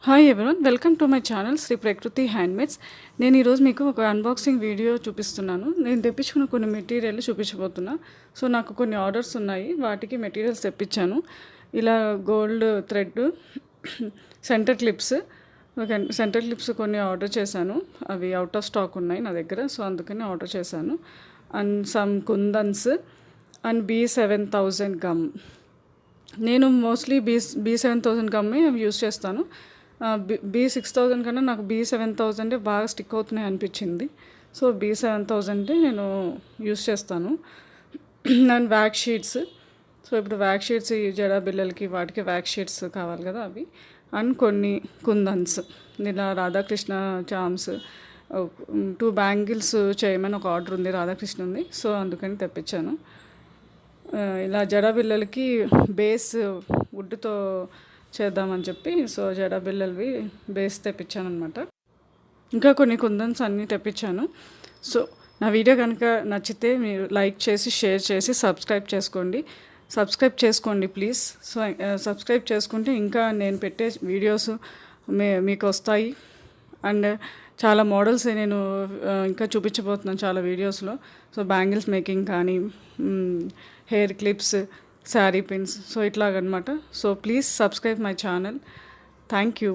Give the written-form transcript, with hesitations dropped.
Hi everyone, welcome to my channel Shri Prakriti handmades. నేను ఈరోజు మీకు ఒక అన్బాక్సింగ్ వీడియో చూపిస్తున్నాను. నేను తెప్పించుకున్న కొన్ని మెటీరియల్ చూపించబోతున్నా. సో నాకు కొన్ని ఆర్డర్స్ ఉన్నాయి, వాటికి మెటీరియల్స్ తెప్పించాను. ఇలా గోల్డ్ థ్రెడ్, సెంటర్ క్లిప్స్ కొన్ని ఆర్డర్ చేశాను. అవి అవుట్ ఆఫ్ స్టాక్ ఉన్నాయి నా దగ్గర, సో అందుకని ఆర్డర్ చేశాను. And some kundans and B7000 gum. నేను మోస్ట్లీ B7000 గమ్మే యూస్ చేస్తాను. B6000 కన్నా నాకు B7000 బాగా స్టిక్ అవుతున్నాయి అనిపించింది. సో B7000 నేను యూస్ చేస్తాను. And wack sheets. సో ఇప్పుడు వ్యాక్ షీట్స్, ఈ జడా బిళ్ళలకి వాటికి వ్యాక్ షీట్స్ కావాలి కదా, అవి. అండ్ కొన్ని కుందన్స్, ఇలా రాధాకృష్ణ చామ్స్, 2 బ్యాంగిల్స్ చేయమని ఒక ఆర్డర్ ఉంది రాధాకృష్ణది. సో అందుకని తెప్పించాను. ఇలా జడా బిళ్ళలకి బేస్ వుడ్తో చేద్దామని చెప్పి, సో జడా బిళ్ళలవి బేస్ తెప్పించాను అనమాట. ఇంకా కొన్ని కుందన్స్ అన్నీ తెప్పించాను. సో నా వీడియో కనుక నచ్చితే మీరు లైక్ చేసి, షేర్ చేసి, సబ్స్క్రైబ్ చేసుకోండి ప్లీజ్. సో సబ్స్క్రైబ్ చేసుకుంటే ఇంకా నేను పెట్టే వీడియోస్ మీకు వస్తాయి. అండ్ చాలా మోడల్స్ నేను ఇంకా చూపించబోతున్నాను చాలా వీడియోస్లో. సో బ్యాంగిల్స్ మేకింగ్ కానీ, hair clips, sari pins, so ఇట్లాగనమాట. So please subscribe my channel. Thank you.